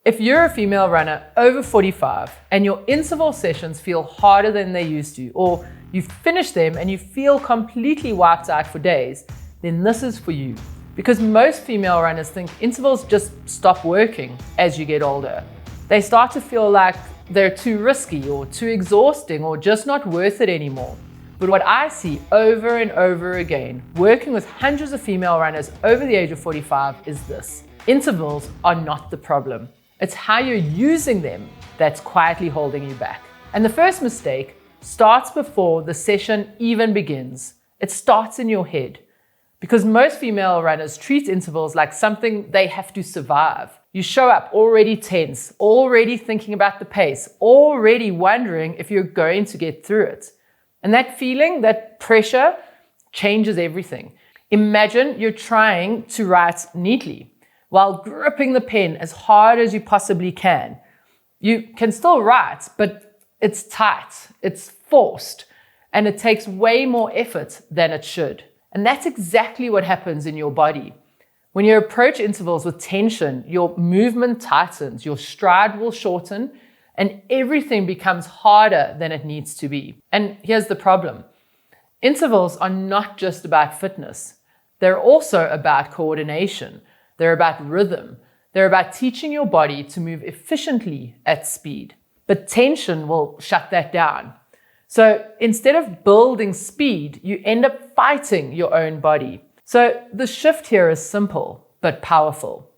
If you're a female runner over 45 and your interval sessions feel harder than they used to, or you've finished them and you feel completely wiped out for days, then this is for you. Because most female runners think intervals just stop working as you get older. They start to feel like they're too risky or too exhausting or just not worth it anymore. But what I see over and over again, working with hundreds of female runners over the age of 45, is this: intervals are not the problem. It's how you're using them that's quietly holding you back. And the first mistake starts before the session even begins. It starts in your head. Because most female runners treat intervals like something they have to survive. You show up already tense, already thinking about the pace, already wondering if you're going to get through it. And that feeling, that pressure, changes everything. Imagine you're trying to write neatly while gripping the pen as hard as you possibly can. You can still write, but it's tight, it's forced, and it takes way more effort than it should. And that's exactly what happens in your body. When you approach intervals with tension, your movement tightens, your stride will shorten, and everything becomes harder than it needs to be. And here's the problem. Intervals are not just about fitness. They're also about coordination. They're about rhythm. They're about teaching your body to move efficiently at speed. But tension will shut that down. So instead of building speed, you end up fighting your own body. So the shift here is simple, but powerful.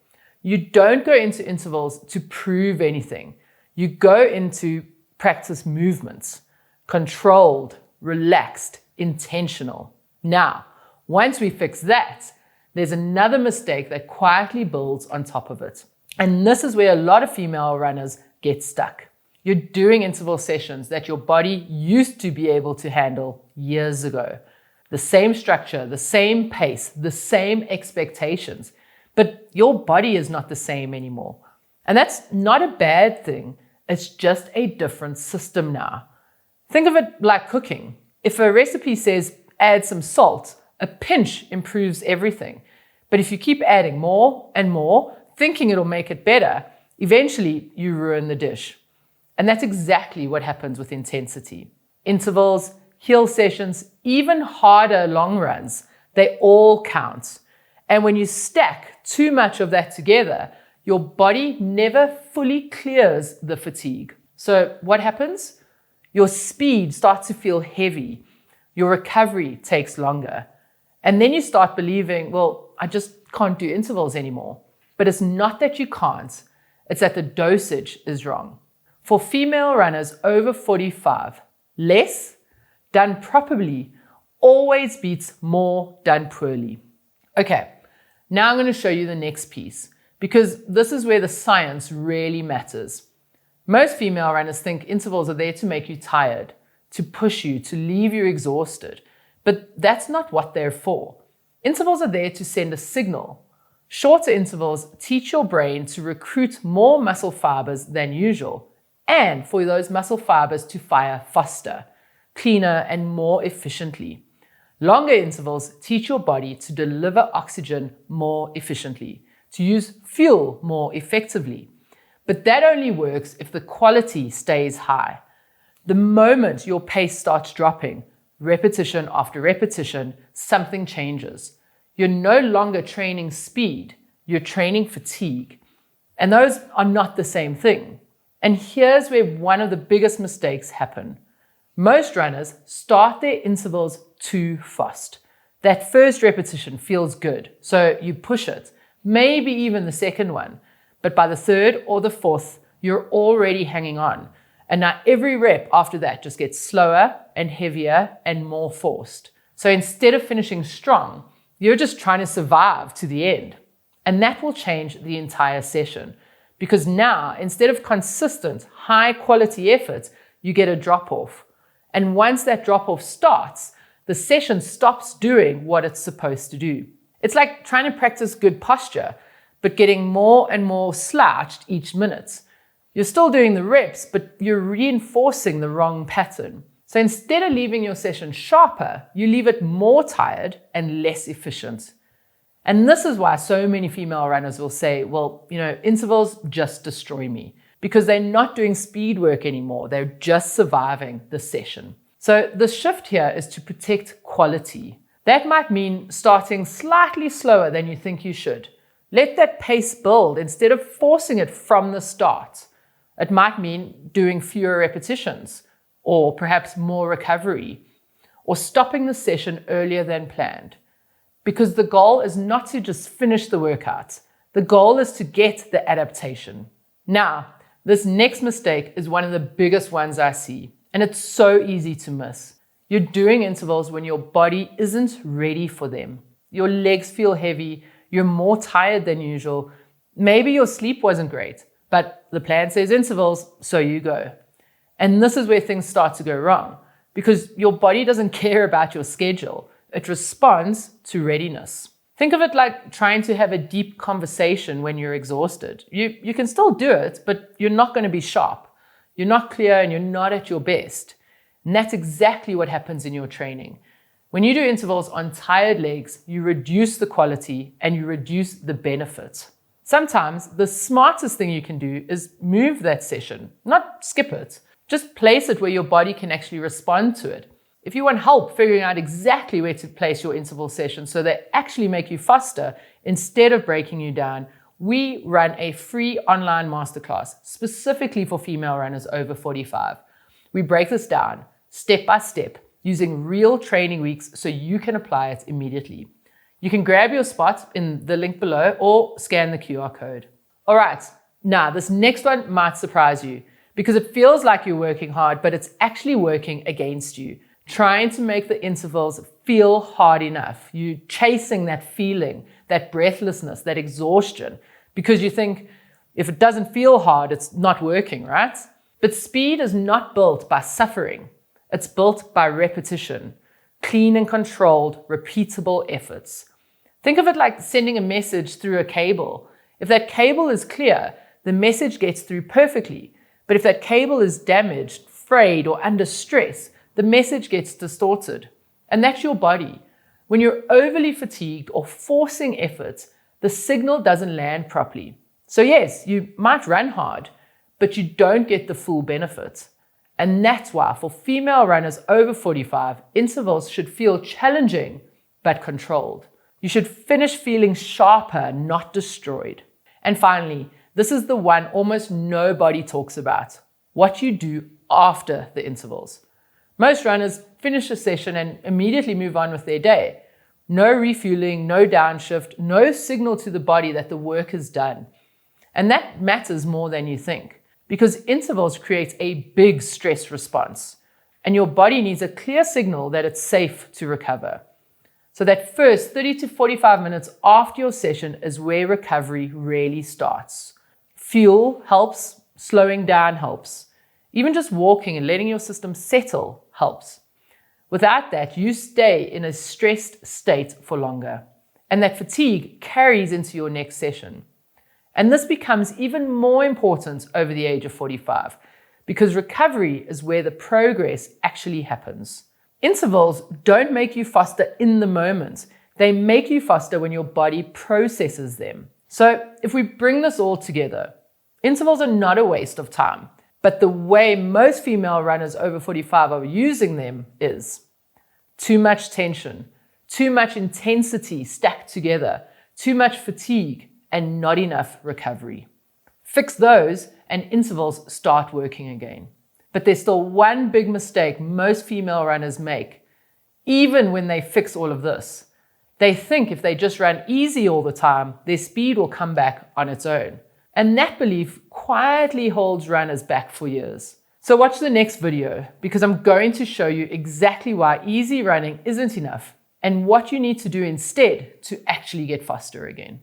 You don't go into intervals to prove anything. You go into practice movements, controlled, relaxed, intentional. Now, once we fix that, there's another mistake that quietly builds on top of it. And this is where a lot of female runners get stuck. You're doing interval sessions that your body used to be able to handle years ago. The same structure, the same pace, the same expectations, but your body is not the same anymore. And that's not a bad thing. It's just a different system now. Think of it like cooking. If a recipe says add some salt, a pinch improves everything. But if you keep adding more and more, thinking it'll make it better, eventually you ruin the dish. And that's exactly what happens with intensity. Intervals, hill sessions, even harder long runs, they all count. And when you stack too much of that together, your body never fully clears the fatigue. So what happens? Your speed starts to feel heavy. Your recovery takes longer. And then you start believing, well, I just can't do intervals anymore. But it's not that you can't, it's that the dosage is wrong. For female runners over 45, less done properly always beats more done poorly. Okay, now I'm going to show you the next piece, because this is where the science really matters. Most female runners think intervals are there to make you tired, to push you, to leave you exhausted. But that's not what they're for. Intervals are there to send a signal. Shorter intervals teach your brain to recruit more muscle fibers than usual, and for those muscle fibers to fire faster, cleaner, and more efficiently. Longer intervals teach your body to deliver oxygen more efficiently, to use fuel more effectively. But that only works if the quality stays high. The moment your pace starts dropping, repetition after repetition, something changes. You're no longer training speed, you're training fatigue. And those are not the same thing. And here's where one of the biggest mistakes happen. Most runners start their intervals too fast. That first repetition feels good, so you push it, maybe even the second one. But by the third or the fourth, you're already hanging on. And now every rep after that just gets slower and heavier and more forced. So instead of finishing strong, you're just trying to survive to the end. And that will change the entire session. Because now, instead of consistent, high quality effort, you get a drop off. And once that drop off starts, the session stops doing what it's supposed to do. It's like trying to practice good posture, but getting more and more slouched each minute. You're still doing the reps, but you're reinforcing the wrong pattern. So instead of leaving your session sharper, you leave it more tired and less efficient. And this is why so many female runners will say, well, intervals just destroy me, because they're not doing speed work anymore. They're just surviving the session. So the shift here is to protect quality. That might mean starting slightly slower than you think you should. Let that pace build instead of forcing it from the start. It might mean doing fewer repetitions, or perhaps more recovery, or stopping the session earlier than planned. Because the goal is not to just finish the workout. The goal is to get the adaptation. Now, this next mistake is one of the biggest ones I see, and it's so easy to miss. You're doing intervals when your body isn't ready for them. Your legs feel heavy, you're more tired than usual. Maybe your sleep wasn't great, but the plan says intervals, so you go. And this is where things start to go wrong, because your body doesn't care about your schedule. It responds to readiness. Think of it like trying to have a deep conversation when you're exhausted. You can still do it, but you're not going to be sharp. You're not clear and you're not at your best. And that's exactly what happens in your training. When you do intervals on tired legs, you reduce the quality and you reduce the benefit. Sometimes the smartest thing you can do is move that session, not skip it. Just place it where your body can actually respond to it. If you want help figuring out exactly where to place your interval sessions so they actually make you faster instead of breaking you down, we run a free online masterclass specifically for female runners over 45. We break this down step by step using real training weeks so you can apply it immediately. You can grab your spot in the link below or scan the QR code. All right, now this next one might surprise you because it feels like you're working hard, but it's actually working against you. Trying to make the intervals feel hard enough. You're chasing that feeling, that breathlessness, that exhaustion, because you think if it doesn't feel hard, it's not working, right? But speed is not built by suffering. It's built by repetition, clean and controlled, repeatable efforts. Think of it like sending a message through a cable. If that cable is clear, the message gets through perfectly. But if that cable is damaged, frayed, or under stress, the message gets distorted. And that's your body. When you're overly fatigued or forcing efforts, the signal doesn't land properly. So yes, you might run hard, but you don't get the full benefit. And that's why for female runners over 45, intervals should feel challenging, but controlled. You should finish feeling sharper, not destroyed. And finally, this is the one almost nobody talks about: what you do after the intervals. Most runners finish a session and immediately move on with their day. No refueling, no downshift, no signal to the body that the work is done. And that matters more than you think, because intervals create a big stress response, and your body needs a clear signal that it's safe to recover. So that first 30 to 45 minutes after your session is where recovery really starts. Fuel helps, slowing down helps. Even just walking and letting your system settle helps. Without that, you stay in a stressed state for longer, and that fatigue carries into your next session. And this becomes even more important over the age of 45, because recovery is where the progress actually happens. Intervals don't make you faster in the moment. They make you faster when your body processes them. So if we bring this all together, intervals are not a waste of time. But the way most female runners over 45 are using them is too much tension, too much intensity stacked together, too much fatigue, and not enough recovery. Fix those and intervals start working again. But there's still one big mistake most female runners make, even when they fix all of this. They think if they just run easy all the time, their speed will come back on its own. And that belief quietly holds runners back for years. So watch the next video, because I'm going to show you exactly why easy running isn't enough and what you need to do instead to actually get faster again.